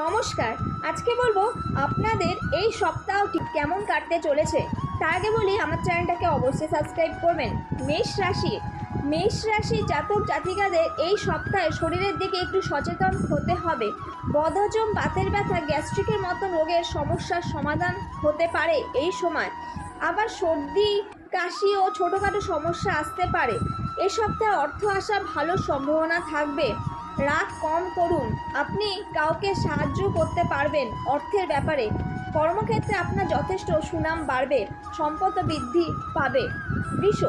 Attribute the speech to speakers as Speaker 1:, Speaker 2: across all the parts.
Speaker 1: নমস্কার। আজকে বলবো আপনাদের এই সপ্তাহটি কেমন কাটতে চলেছে। তার আগে বলি আমার চ্যানেলটাকে অবশ্যই সাবস্ক্রাইব করবেন। মেষ রাশি জাতক জাতিকাদের এই সপ্তাহে শরীরের দিকে একটু সচেতন হতে হবে। বদহজম, বাতের ব্যথা, গ্যাস্ট্রিকের মতো রোগের সমস্যার সমাধান হতে পারে এই সময়। আবার সর্দি, কাশি ও ছোটোখাটো সমস্যা আসতে পারে। এ সপ্তাহে অর্থ আসার ভালো সম্ভাবনা থাকবে। রাগ কম করুন, আপনি কাউকে সাহায্য করতে পারবেন অর্থের ব্যাপারে। কর্মক্ষেত্রে আপনার যথেষ্ট সুনাম বাড়বে, সম্পদ বৃদ্ধি পাবে। বৃষ,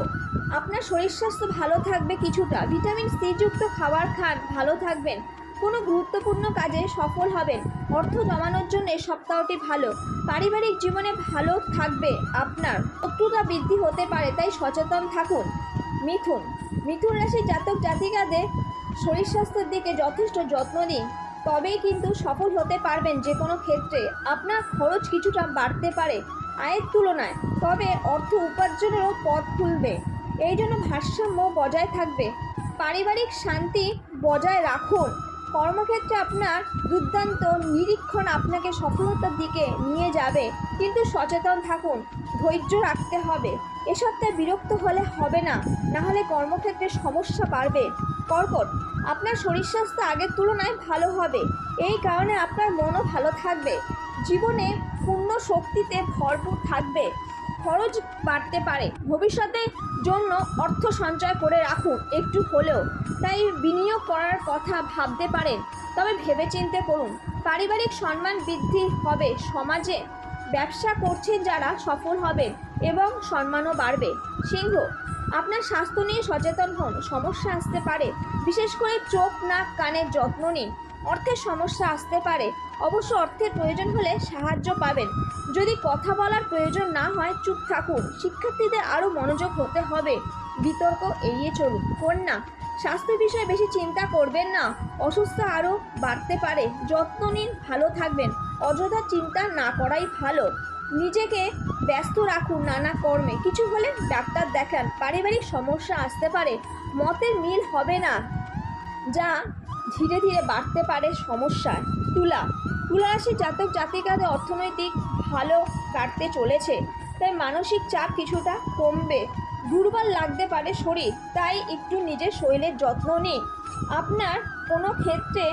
Speaker 1: আপনার শরীর স্বাস্থ্য ভালো থাকবে কিছুটা। ভিটামিন সি যুক্ত খাবার খান, ভালো থাকবেন। কোনো গুরুত্বপূর্ণ কাজে সফল হবেন। অর্থ জমানোর জন্য এই সপ্তাহটি ভালো। পারিবারিক জীবনে ভালো থাকবে আপনার। শত্রুতা বৃদ্ধি হতে পারে, তাই সচেতন থাকুন। মিথুন রাশির জাতক জাতিকাদের শরীর স্বাস্থ্যের দিকে যথেষ্ট যত্ন নিন, তবেই কিন্তু সফল হতে পারবেন যে কোনো ক্ষেত্রে। আপনার খরচ কিছুটা বাড়তে পারে আয়ের তুলনায়, তবে অর্থ উপার্জনেরও পথ খুলবে। এই জন্য ভারসাম্য বজায় থাকবে। পারিবারিক শান্তি বজায় রাখুন। কর্মক্ষেত্রে আপনার দুর্দান্ত নিরীক্ষণ আপনাকে সফলতার দিকে নিয়ে যাবে, কিন্তু সচেতন থাকুন, ধৈর্য রাখতে হবে। এ সপ্তাহে বিরক্ত হলে হবে না, নাহলে কর্মক্ষেত্রে সমস্যা বাড়বে। কর্কট, আপনার শরীর স্বাস্থ্য আগের তুলনায় ভালো হবে, এই কারণে আপনার মনও ভালো থাকবে। জীবনে পূর্ণ শক্তিতে ভরপুর থাকবে। খরচ বাড়তে পারে, ভবিষ্যতের জন্য অর্থ সঞ্চয় করে রাখুন একটু হলেও। তাই বিনিয়োগ করার কথা ভাবতে পারেন, তবে ভেবেচিন্তে করুন। পারিবারিক সম্মান বৃদ্ধি হবে। সমাজে ব্যবসা করছেন যারা, সফল হবেন এবং সম্মানও বাড়বে। সিংহ, আপনার স্বাস্থ্য নিয়ে সচেতন হন, সমস্যা আসতে পারে। বিশেষ করে চোখ, নাক, কানের যত্ন নিন। অর্থের সমস্যা আসতে পারে, অবশ্য অর্থের প্রয়োজন হলে সাহায্য পাবেন। যদি কথা বলার প্রয়োজন না হয় চুপ থাকুন। শিক্ষার্থীদের আরও মনোযোগ হতে হবে, বিতর্ক এড়িয়ে চলুন। কন্যা, স্বাস্থ্য বিষয়ে বেশি চিন্তা করবেন না, অসুস্থ আরও বাড়তে পারে, যত্ন নিন, ভালো থাকবেন। অযথা চিন্তা না করাই ভালো। নিজেকে ব্যস্ত রাখুন নানা কর্মে, কিছু হলে ডাক্তার দেখান। পারিবারিক সমস্যা আসতে পারে, মতের মিল হবে না, যা ধীরে ধীরে বাড়তে পারে সমস্যায়। তুলা রাশির জাতক জাতিকাদের অর্থনৈতিক ভালো কাটতে চলেছে, তাই মানসিক চাপ কিছুটা কমবে। দুর্বল লাগতে পারে শরীর, তাই একটু নিজের শরীরের যত্ন নিন। আপনার কোনো ক্ষেত্রে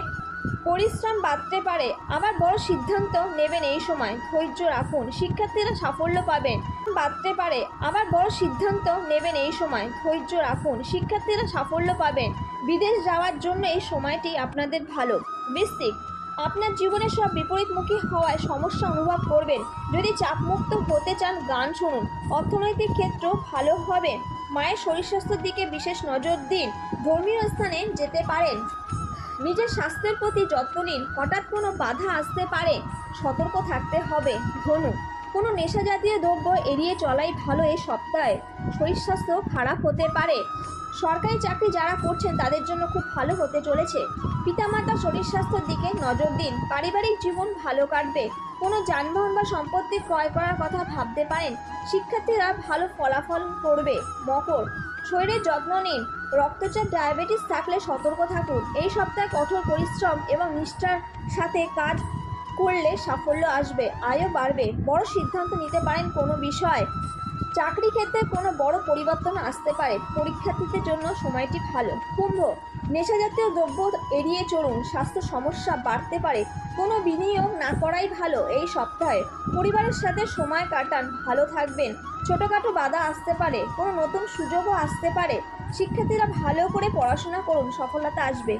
Speaker 1: পরিশ্রম বাড়তে পারে, আবার বড় সিদ্ধান্ত নেবেন এই সময়, ধৈর্য রাখুন। শিক্ষার্থীরা সাফল্য পাবেন। বাড়তে পারে, আবার বড় সিদ্ধান্ত নেবেন এই সময়, ধৈর্য রাখুন। শিক্ষার্থীরা সাফল্য পাবেন। বিদেশ যাওয়ার জন্য এই সময়টি আপনাদের ভালো। বৃশ্চিক, আপনার জীবনে সব বিপরীতমুখী হওয়ায় সমস্যা অনুভব করবেন। যদি চাপমুক্ত হতে চান গান শুনুন। অর্থনৈতিক ক্ষেত্র ভালো হবে। মায়ের শরীর স্বাস্থ্যের দিকে বিশেষ নজর দিন। ধর্মীয় স্থানে যেতে পারেন। নিজের স্বাস্থ্যের প্রতি যত্ন নিন, হঠাৎ কোনো বাধা আসতে পারে, সতর্ক থাকতে হবে। ধনু, কোনো নেশা জাতীয় দ্রব্য এড়িয়ে চলাই ভালো এই সপ্তাহে। শরীর স্বাস্থ্য খারাপ হতে পারে। সরকারি চাকরি যারা করছেন তাদের জন্য খুব ভালো হতে চলেছে। পিতামাতা শরীর স্বাস্থ্যের দিকে নজর দিন। পারিবারিক জীবন ভালো কাটবে। কোনো যানবাহন বা সম্পত্তি ক্রয় করার কথা ভাবতে পারেন। শিক্ষার্থীরা ভালো ফলাফল করবে। মকর, শরীরের যত্ন নিন। রক্তচাপ, ডায়াবেটিস থাকলে সতর্ক থাকুন। এই সপ্তাহে কঠোর পরিশ্রম এবং নিষ্ঠার সাথে কাজ করলে সাফল্য আসবে, আয়ও বাড়বে। বড় সিদ্ধান্ত নিতে পারেন কোনো বিষয়। চাকরি ক্ষেত্রে কোনো বড় পরিবর্তন আসতে পারে। পরীক্ষার্থীদের জন্য সময়টি ভালো। কুম্ভ, নেশাজাতীয় দ্রব্য এড়িয়ে চলুন, স্বাস্থ্য সমস্যা বাড়তে পারে। কোনো বিনিয়োগ না করাই ভালো এই সপ্তাহে। পরিবারের সাথে সময় কাটান, ভালো থাকবেন। ছোটোখাটো বাধা আসতে পারে, কোনো নতুন সুযোগও আসতে পারে। শিক্ষার্থীরা ভালো করে পড়াশোনা করুন, সফলতা আসবে।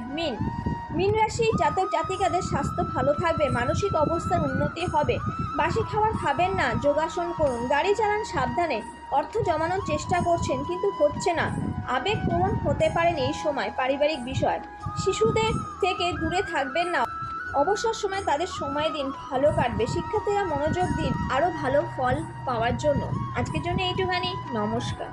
Speaker 1: মীন রাশি জাতক জাতিকাদের স্বাস্থ্য ভালো থাকবে, মানসিক অবস্থার উন্নতি হবে। বাসি খাবার খাবেন না, যোগাসন করুন। গাড়ি চালান সাবধানে। অর্থ জমানোর চেষ্টা করছেন কিন্তু হচ্ছে না, আবেগপ্রবণ হতে পারেন এই সময়। পারিবারিক বিষয়, শিশুদের থেকে দূরে থাকবেন না, অবসর সময় তাদের সময় দিন, ভালো কাটবে। শিক্ষার্থীরা মনোযোগ দিন আরও ভালো ফল পাওয়ার জন্য। আজকের জন্য এইটুখানি। নমস্কার।